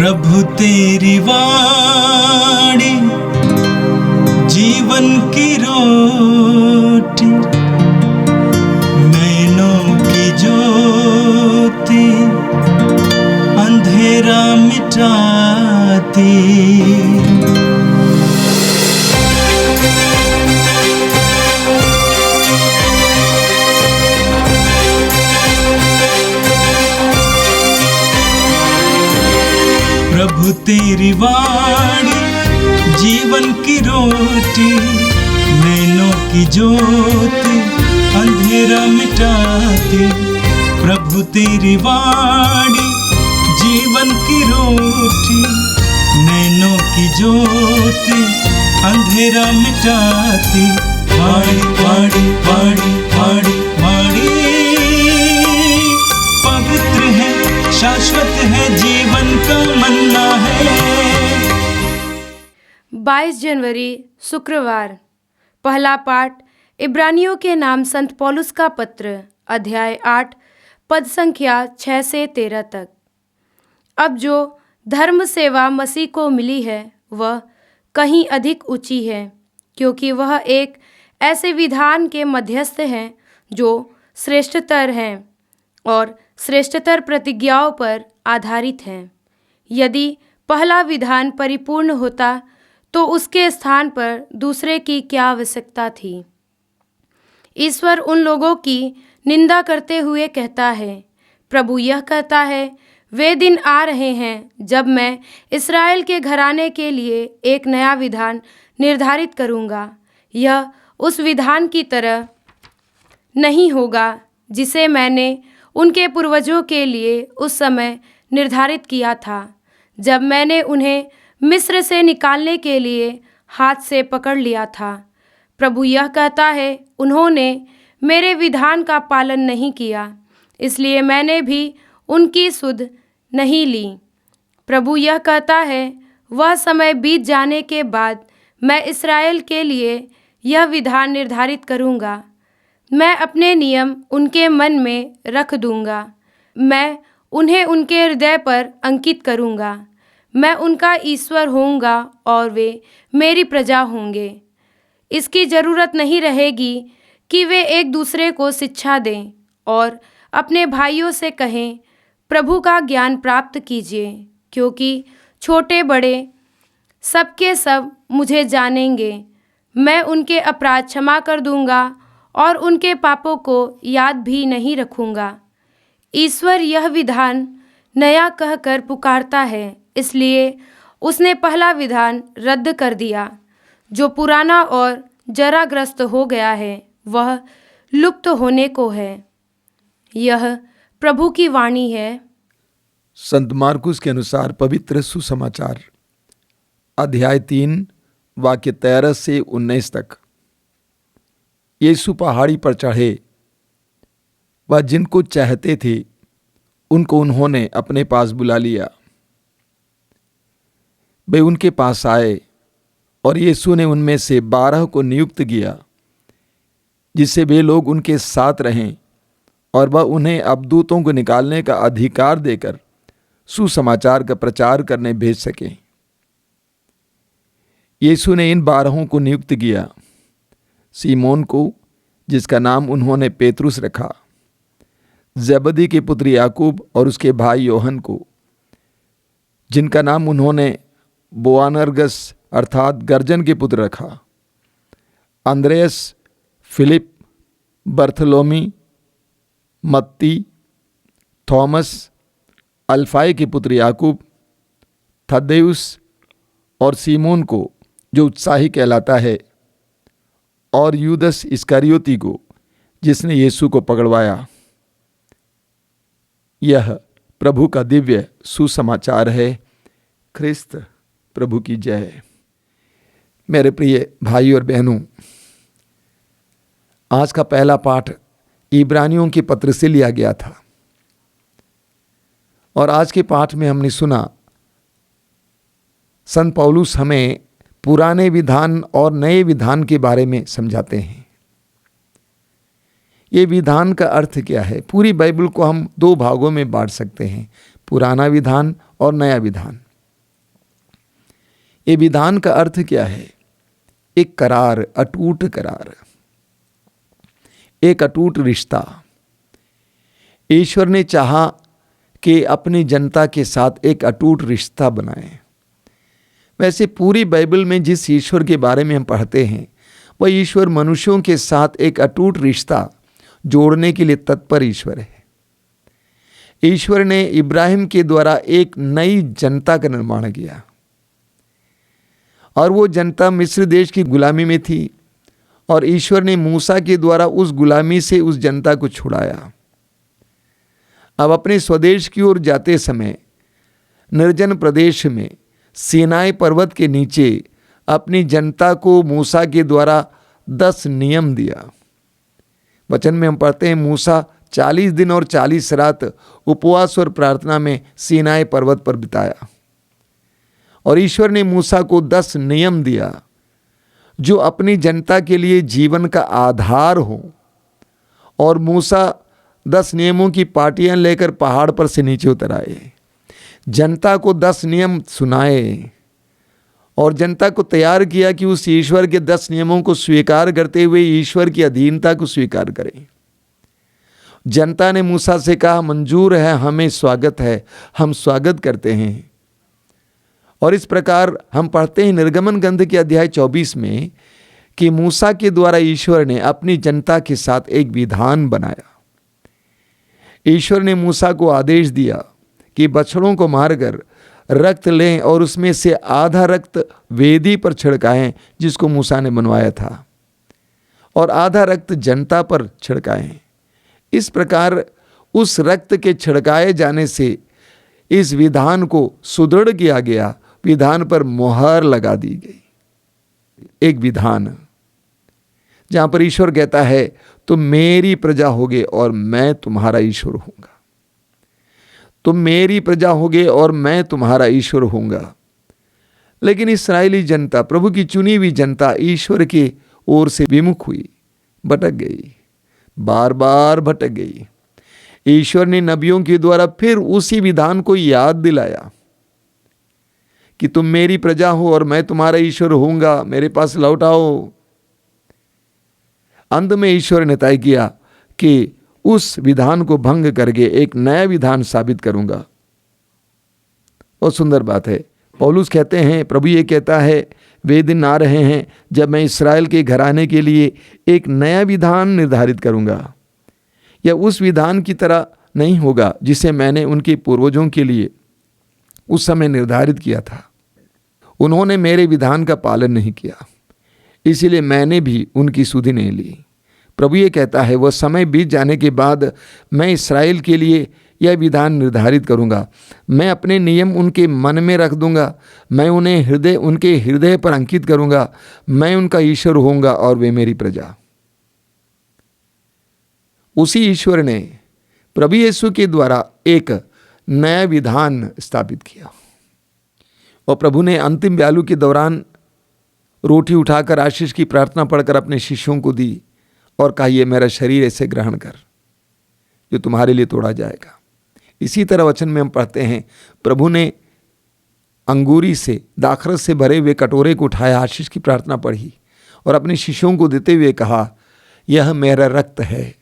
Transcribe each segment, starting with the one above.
प्रभु तेरी वाणी जीवन की रोटी, नैनों की ज्योति अंधेरा मिटाती। प्रभु तेरी वाणी जीवन की रोटी, नैनों की ज्योति अंधेरा मिटाती। प्रभु तेरी वाणी जीवन की रोटी, नैनों की ज्योति अंधेरा मिटाती। वाणी वाणी वाणी वाणी वाणी पवित्र है, शाश्वत है, जीवन का मन्ना है। 22 जनवरी शुक्रवार। पहला पाठ इब्रानियों के नाम संत पौलुस का पत्र, अध्याय 8, पद संख्या 6 से 13 तक। अब जो धर्म सेवा मसीह को मिली है वह कहीं अधिक ऊंची है, क्योंकि वह एक ऐसे विधान के मध्यस्थ हैं जो श्रेष्ठतर हैं और श्रेष्ठतर प्रतिज्ञाओं पर आधारित हैं। यदि पहला विधान परिपूर्ण होता तो उसके स्थान पर दूसरे की क्या आवश्यकता थी। ईश्वर उन लोगों की निंदा करते हुए कहता है, प्रभु यह कहता है, वे दिन आ रहे हैं जब मैं इस्राएल के घराने के लिए एक नया विधान निर्धारित करूंगा। यह उस विधान की तरह नहीं होगा जिसे मैंने उनके पूर्वजों के लिए उस समय निर्धारित किया था, जब मैंने उन्हें मिस्र से निकालने के लिए हाथ से पकड़ लिया था। प्रभु यह कहता है, उन्होंने मेरे विधान का पालन नहीं किया, इसलिए मैंने भी उनकी सुध नहीं ली। प्रभु यह कहता है, वह समय बीत जाने के बाद मैं इस्राएल के लिए यह विधान निर्धारित करूंगा। मैं अपने नियम उनके मन में रख दूंगा, मैं उन्हें उनके हृदय पर अंकित करूंगा। मैं उनका ईश्वर होऊंगा और वे मेरी प्रजा होंगे। इसकी ज़रूरत नहीं रहेगी कि वे एक दूसरे को शिक्षा दें और अपने भाइयों से कहें, प्रभु का ज्ञान प्राप्त कीजिए, क्योंकि छोटे बड़े सबके सब मुझे जानेंगे। मैं उनके अपराध क्षमा कर दूंगा और उनके पापों को याद भी नहीं रखूंगा। ईश्वर यह विधान नया कहकर पुकारता है, इसलिए उसने पहला विधान रद्द कर दिया। जो पुराना और जराग्रस्त हो गया है वह लुप्त होने को है। यह प्रभु की वाणी है। संत मार्कुस के अनुसार पवित्र सुसमाचार, अध्याय 3, वाक्य 13 से 19 तक। यीशु पहाड़ी पर चढ़े। वह जिनको चाहते थे उनको उन्होंने अपने पास बुला लिया। वे उनके पास आए और यीशु ने उनमें से 12 को नियुक्त किया, जिससे वे लोग उनके साथ रहें और वह उन्हें अबदूतों को निकालने का अधिकार देकर सुसमाचार का प्रचार करने भेज सके। यीशु ने इन 12 को नियुक्त किया, सीमोन को, जिसका नाम उन्होंने पेतरुस रखा, ज़ेबदी के पुत्र याकूब और उसके भाई योहन को, जिनका नाम उन्होंने बोआनर्गस अर्थात गर्जन के पुत्र रखा, अंद्रेयस, फिलिप, बर्थलोमी, मत्ती, थॉमस, अल्फाई के पुत्र याकूब, थद्देयुस और सीमोन को जो उत्साही कहलाता है, और यूदस इस्करियोती को जिसने यीशु को पकड़वाया। यह प्रभु का दिव्य सुसमाचार है। ख्रिस्त प्रभु की जय। मेरे प्रिय भाई और बहनों, आज का पहला पाठ इब्रानियों के पत्र से लिया गया था और आज के पाठ में हमने सुना संत पौलुस हमें पुराने विधान और नए विधान के बारे में समझाते हैं। ये विधान का अर्थ क्या है? पूरी बाइबल को हम 2 भागों में बांट सकते हैं, पुराना विधान और नया विधान। ये विधान का अर्थ क्या है? एक करार, अटूट करार, एक अटूट रिश्ता। ईश्वर ने चाहा कि अपनी जनता के साथ एक अटूट रिश्ता बनाए। वैसे पूरी बाइबल में जिस ईश्वर के बारे में हम पढ़ते हैं, वह ईश्वर मनुष्यों के साथ एक अटूट रिश्ता जोड़ने के लिए तत्पर ईश्वर है। ईश्वर ने इब्राहिम के द्वारा एक नई जनता का निर्माण किया, और वो जनता मिस्र देश की गुलामी में थी, और ईश्वर ने मूसा के द्वारा उस गुलामी से उस जनता को छुड़ाया। अब अपने स्वदेश की ओर जाते समय निर्जन प्रदेश में सीनाई पर्वत के नीचे अपनी जनता को मूसा के द्वारा 10 नियम दिया। वचन में हम पढ़ते हैं, मूसा 40 दिन और 40 रात उपवास और प्रार्थना में सीनाई पर्वत पर बिताया, और ईश्वर ने मूसा को 10 नियम दिया जो अपनी जनता के लिए जीवन का आधार हो। और मूसा 10 नियमों की पाटियां लेकर पहाड़ पर से नीचे उतर आए, जनता को 10 नियम सुनाए, और जनता को तैयार किया कि उस ईश्वर के 10 नियमों को स्वीकार करते हुए ईश्वर की अधीनता को स्वीकार करें। जनता ने मूसा से कहा, मंजूर है, हमें स्वागत है, हम स्वागत करते हैं। और इस प्रकार हम पढ़ते हैं निर्गमन ग्रंथ के अध्याय 24 में कि मूसा के द्वारा ईश्वर ने अपनी जनता के साथ एक विधान बनाया। ईश्वर ने मूसा को आदेश दिया कि बछड़ों को मारकर रक्त लें और उसमें से आधा रक्त वेदी पर छिड़काएं जिसको मूसा ने बनवाया था, और आधा रक्त जनता पर छिड़काएं। इस प्रकार उस रक्त के छिड़काए जाने से इस विधान को सुदृढ़ किया गया, विधान पर मुहर लगा दी गई। एक विधान जहां पर ईश्वर कहता है, तुम मेरी प्रजा होगे और मैं तुम्हारा ईश्वर होऊंगा। तुम मेरी प्रजा होगे और मैं तुम्हारा ईश्वर होऊंगा। लेकिन इस्राएली जनता, प्रभु की चुनी हुई जनता, ईश्वर की ओर से विमुख हुई, भटक गई, बार बार भटक गई। ईश्वर ने नबियों के द्वारा फिर उसी विधान को याद दिलाया कि तुम मेरी प्रजा हो और मैं तुम्हारा ईश्वर होऊंगा, मेरे पास लौट आओ। अंत में ईश्वर ने तय किया कि उस विधान को भंग करके एक नया विधान साबित करूंगा। बहुत सुंदर बात है। पौलुस कहते हैं, प्रभु ये कहता है, वे दिन आ रहे हैं जब मैं इस्राएल के घराने के लिए एक नया विधान निर्धारित करूंगा। यह उस विधान की तरह नहीं होगा जिसे मैंने उनके पूर्वजों के लिए उस समय निर्धारित किया था। उन्होंने मेरे विधान का पालन नहीं किया, इसीलिए मैंने भी उनकी सुधि नहीं ली। प्रभु ये कहता है, वह समय बीत जाने के बाद मैं इस्राएल के लिए यह विधान निर्धारित करूंगा। मैं अपने नियम उनके मन में रख दूंगा, मैं उन्हें उनके हृदय पर अंकित करूंगा। मैं उनका ईश्वर होऊंगा और वे मेरी प्रजा। उसी ईश्वर ने प्रभु यीशु के द्वारा एक नया विधान स्थापित किया, और प्रभु ने अंतिम ब्यालू के दौरान रोटी उठाकर आशीष की प्रार्थना पढ़कर अपने शिष्यों को दी और कहा, यह मेरा शरीर, ऐसे ग्रहण कर, जो तुम्हारे लिए तोड़ा जाएगा। इसी तरह वचन में हम पढ़ते हैं, प्रभु ने अंगूरी से, दाखरस से भरे हुए कटोरे को उठाया, आशीष की प्रार्थना पढ़ी और अपने शिष्यों को देते हुए कहा, यह मेरा रक्त है,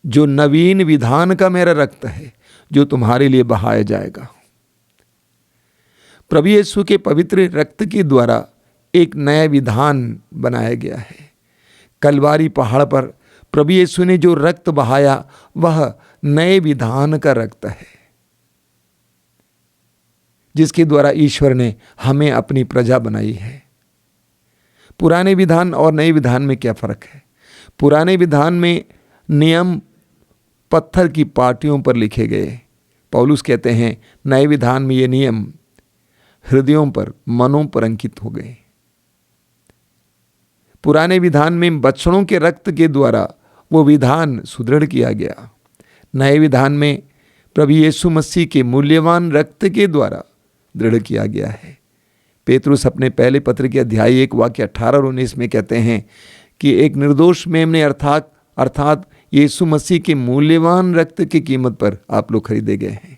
जो नवीन विधान का मेरा रक्त है, जो तुम्हारे लिए बहाया जाएगा। प्रभु यीशु के पवित्र रक्त के द्वारा एक नया विधान बनाया गया है। कलवारी पहाड़ पर प्रभु यीशु ने जो रक्त बहाया, वह नए विधान का रक्त है, जिसके द्वारा ईश्वर ने हमें अपनी प्रजा बनाई है। पुराने विधान और नए विधान में क्या फर्क है? पुराने विधान में नियम पत्थर की पाटियों पर लिखे गए। पौलुस कहते हैं, नए विधान में ये नियम हृदयों पर, मनों पर अंकित हो गए। पुराने विधान में बछड़ों के रक्त के द्वारा वो विधान सुदृढ़ किया गया। नए विधान में प्रभु यीशु मसीह के मूल्यवान रक्त के द्वारा दृढ़ किया गया है। पेतरुस अपने पहले पत्र के अध्याय 1 वाक्य 18 और 19 में कहते हैं कि एक निर्दोष मेमने अर्थात यीशु मसीह के मूल्यवान रक्त की कीमत पर आप लोग खरीदे गए हैं।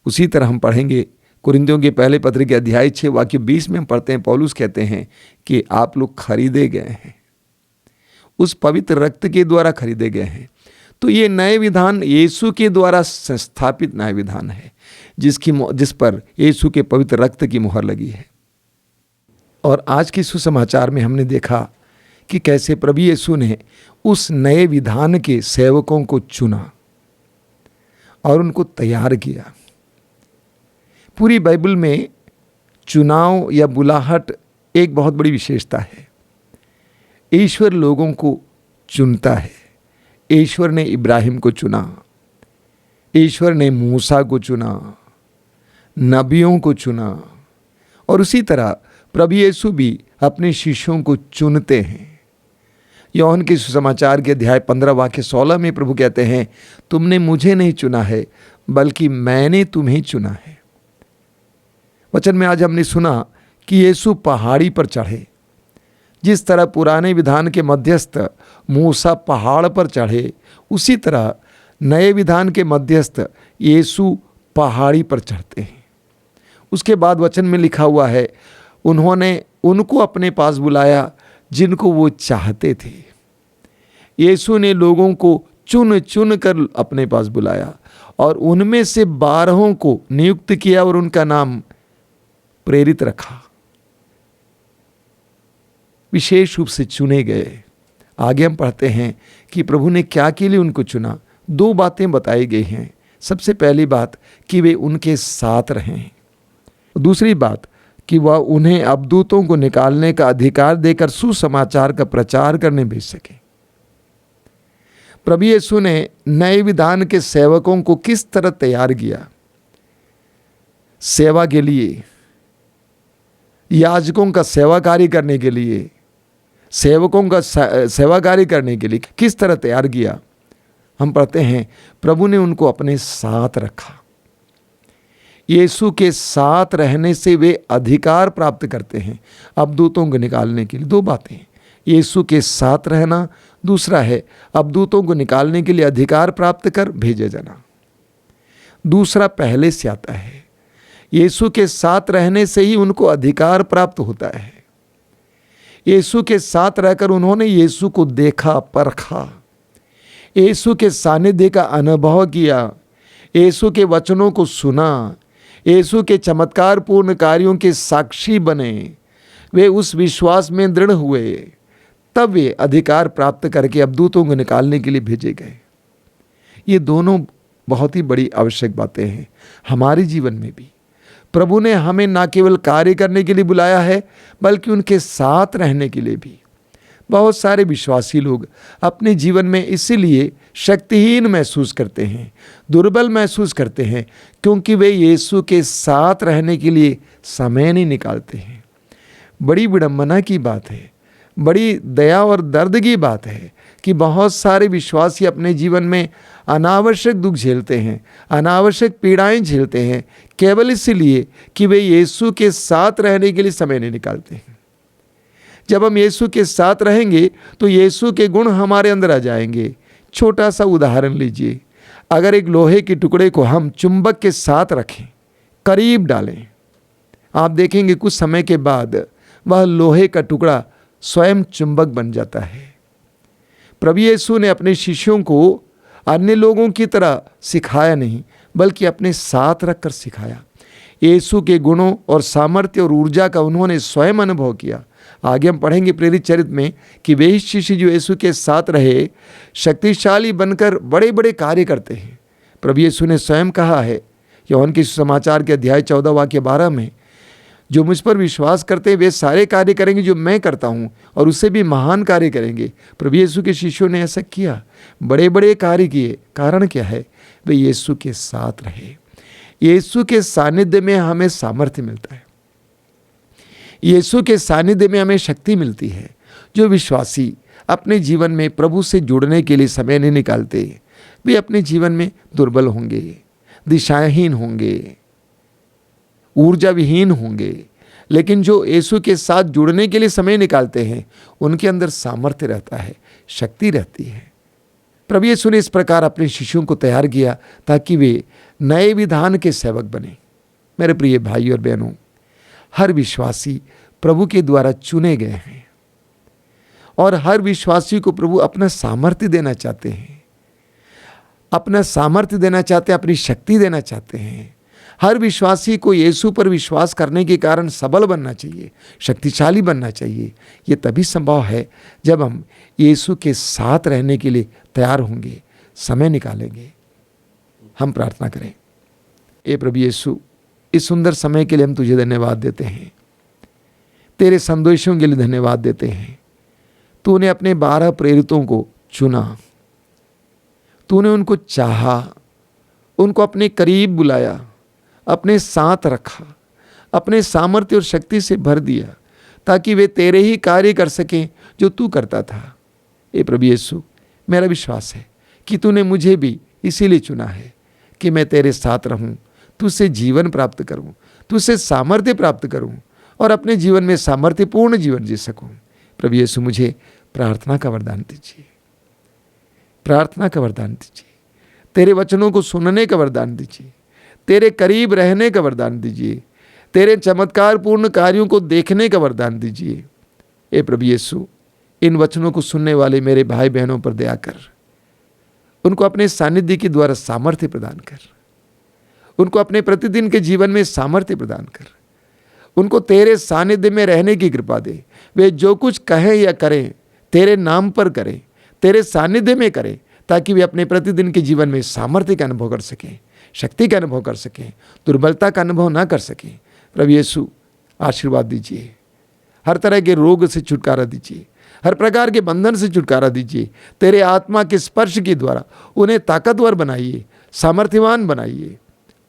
उसी तरह हम पढ़ेंगे कुरिन्थियों के पहले पत्र के अध्याय 6 वाक्य 20 में हम पढ़ते हैं, पौलुस कहते हैं कि आप लोग खरीदे गए हैं, उस पवित्र रक्त के द्वारा खरीदे गए हैं। तो ये नए विधान यीशु के द्वारा संस्थापित नया विधान है, जिस पर यीशु के पवित्र रक्त की मुहर लगी है। और आज के सुसमाचार में हमने देखा कि कैसे प्रभु यीशु ने उस नए विधान के सेवकों को चुना और उनको तैयार किया। पूरी बाइबल में चुनाव या बुलाहट एक बहुत बड़ी विशेषता है। ईश्वर लोगों को चुनता है। ईश्वर ने इब्राहिम को चुना, ईश्वर ने मूसा को चुना, नबियों को चुना, और उसी तरह प्रभु यीशु भी अपने शिष्यों को चुनते हैं। यूहन्ना के सुसमाचार के अध्याय 15 वाक्य 16 में प्रभु कहते हैं, तुमने मुझे नहीं चुना है बल्कि मैंने तुम्हें चुना है। वचन में आज हमने सुना कि यीशु पहाड़ी पर चढ़े। जिस तरह पुराने विधान के मध्यस्थ मूसा पहाड़ पर चढ़े, उसी तरह नए विधान के मध्यस्थ यीशु पहाड़ी पर चढ़ते हैं। उसके बाद वचन में लिखा हुआ है, उन्होंने उनको अपने पास बुलाया जिनको वो चाहते थे। यीशु ने लोगों को चुन चुन कर अपने पास बुलाया और उनमें से 12 को नियुक्त किया और उनका नाम प्रेरित रखा। विशेष रूप से चुने गए। आगे हम पढ़ते हैं कि प्रभु ने क्या के लिए उनको चुना। 2 बातें बताई गई हैं। सबसे पहली बात कि वे उनके साथ रहें। दूसरी बात कि वह उन्हें अबदूतों को निकालने का अधिकार देकर सुसमाचार का प्रचार करने भेज सके। प्रभु यीशु ने नए विधान के सेवकों को किस तरह तैयार किया? सेवा के लिए, याजकों का सेवा कार्य करने के लिए, सेवकों का सेवा कार्य करने के लिए किस तरह तैयार किया? हम पढ़ते हैं, प्रभु ने उनको अपने साथ रखा। यीशु के साथ रहने से वे अधिकार प्राप्त करते हैं अबदूतों को निकालने के लिए। 2 बातें, यीशु के साथ रहना, दूसरा है अबदूतों को निकालने के लिए अधिकार प्राप्त कर भेजे जाना। दूसरा पहले से आता है। यीशु के साथ रहने से ही उनको अधिकार प्राप्त होता है। यीशु के साथ रहकर उन्होंने यीशु को देखा, परखा, यीशु के सानिध्य का अनुभव किया, यीशु के वचनों को सुना, यीशु के चमत्कारपूर्ण कार्यों के साक्षी बने। वे उस विश्वास में दृढ़ हुए, तब वे अधिकार प्राप्त करके अबदूतों को निकालने के लिए भेजे गए। ये दोनों बहुत ही बड़ी आवश्यक बातें हैं हमारे जीवन में भी। प्रभु ने हमें न केवल कार्य करने के लिए बुलाया है बल्कि उनके साथ रहने के लिए भी। बहुत सारे विश्वासी लोग अपने जीवन में इसीलिए शक्तिहीन महसूस करते हैं, दुर्बल महसूस करते हैं, क्योंकि वे यीशु के साथ रहने के लिए समय नहीं निकालते हैं। बड़ी विडंबना की बात है, बड़ी दया और दर्द की बात है कि बहुत सारे विश्वासी अपने जीवन में अनावश्यक दुख झेलते हैं, अनावश्यक पीड़ाएं झेलते हैं, केवल इसलिए कि वे यीशु के साथ रहने के लिए समय नहीं निकालते हैं। जब हम यीशु के साथ रहेंगे तो यीशु के गुण हमारे अंदर आ जाएंगे। छोटा सा उदाहरण लीजिए, अगर एक लोहे के टुकड़े को हम चुंबक के साथ रखें, करीब डालें, आप देखेंगे कुछ समय के बाद वह लोहे का टुकड़ा स्वयं चुंबक बन जाता है। प्रभु यीशु ने अपने शिष्यों को अन्य लोगों की तरह सिखाया नहीं, बल्कि अपने साथ रखकर सिखाया। यीशु के गुणों और सामर्थ्य और ऊर्जा का उन्होंने स्वयं अनुभव किया। आगे हम पढ़ेंगे प्रेरित चरित्र में कि वे शिष्य जो यीशु के साथ रहे शक्तिशाली बनकर बड़े बड़े कार्य करते हैं। प्रभु यीशु ने स्वयं कहा है यूहन्ना के सुसमाचार के अध्याय 14 वाक्य 12 में, जो मुझ पर विश्वास करते हैं वे सारे कार्य करेंगे जो मैं करता हूँ और उससे भी महान कार्य करेंगे। प्रभु यीशु के शिष्यों ने ऐसा किया, बड़े बड़े कार्य किए। कारण क्या है? वे यीशु के साथ रहे। यीशु के सानिध्य में हमें सामर्थ्य मिलता है, यीशु के सानिध्य में हमें शक्ति मिलती है। जो विश्वासी अपने जीवन में प्रभु से जुड़ने के लिए समय नहीं निकालते, वे अपने जीवन में दुर्बल होंगे, दिशाहीन होंगे, ऊर्जा विहीन होंगे। लेकिन जो यीशु के साथ जुड़ने के लिए समय निकालते हैं, उनके अंदर सामर्थ्य रहता है, शक्ति रहती है। प्रभु यीशु ने इस प्रकार अपने शिष्यों को तैयार किया ताकि वे नए विधान के सेवक बने। मेरे प्रिय भाई और बहनों, हर विश्वासी प्रभु के द्वारा चुने गए हैं और हर विश्वासी को प्रभु अपना सामर्थ्य देना चाहते हैं, अपना सामर्थ्य देना चाहते हैं, अपनी शक्ति देना चाहते हैं। हर विश्वासी को यीशु पर विश्वास करने के कारण सबल बनना चाहिए, शक्तिशाली बनना चाहिए। ये तभी संभव है जब हम यीशु के साथ रहने के लिए तैयार होंगे, समय निकालेंगे। हम प्रार्थना करें। ए प्रभु यीशु, इस सुंदर समय के लिए हम तुझे धन्यवाद देते हैं, तेरे संदेशों के लिए धन्यवाद देते हैं। तूने अपने 12 प्रेरितों को चुना, तूने उनको चाहा, उनको अपने करीब बुलाया, अपने साथ रखा, अपने सामर्थ्य और शक्ति से भर दिया ताकि वे तेरे ही कार्य कर सकें जो तू करता था। ए प्रभु यीशु, मेरा विश्वास है कि तूने मुझे भी इसीलिए चुना है कि मैं तेरे साथ रहूं, तुझसे जीवन प्राप्त करूं, तुझसे सामर्थ्य प्राप्त करूं और अपने जीवन में सामर्थ्यपूर्ण जीवन जी सकूं। प्रभु यीशु, मुझे प्रार्थना का वरदान दीजिए, प्रार्थना का वरदान दीजिए, तेरे वचनों को सुनने का वरदान दीजिए, तेरे करीब रहने का वरदान दीजिए, तेरे चमत्कारपूर्ण कार्यों को देखने का वरदान दीजिए। ए प्रभु यीशु, इन वचनों को सुनने वाले मेरे भाई बहनों पर दया कर, उनको अपने सानिध्य के द्वारा सामर्थ्य प्रदान कर, उनको अपने प्रतिदिन के जीवन में सामर्थ्य प्रदान कर, उनको तेरे सानिध्य में रहने की कृपा दे। वे जो कुछ कहें या करें तेरे नाम पर करें, तेरे सानिध्य में करें, ताकि वे अपने प्रतिदिन के जीवन में सामर्थ्य का अनुभव कर सकें, शक्ति का अनुभव कर सकें, दुर्बलता का अनुभव ना कर सकें। प्रभु यीशु, आशीर्वाद दीजिए, हर तरह के रोग से छुटकारा दीजिए, हर प्रकार के बंधन से छुटकारा दीजिए। तेरे आत्मा के स्पर्श के द्वारा उन्हें ताकतवर बनाइए, सामर्थ्यवान बनाइए।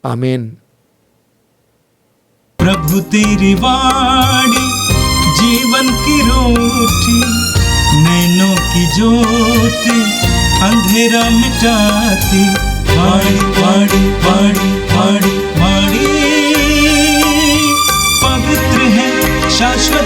आमीन। प्रभु तेरी वाणी जीवन की रोटी, नैनों की ज्योति अंधेरा मिटाती। वाणी वाणी वाणी वाणी वाणी पवित्र है, शाश्वत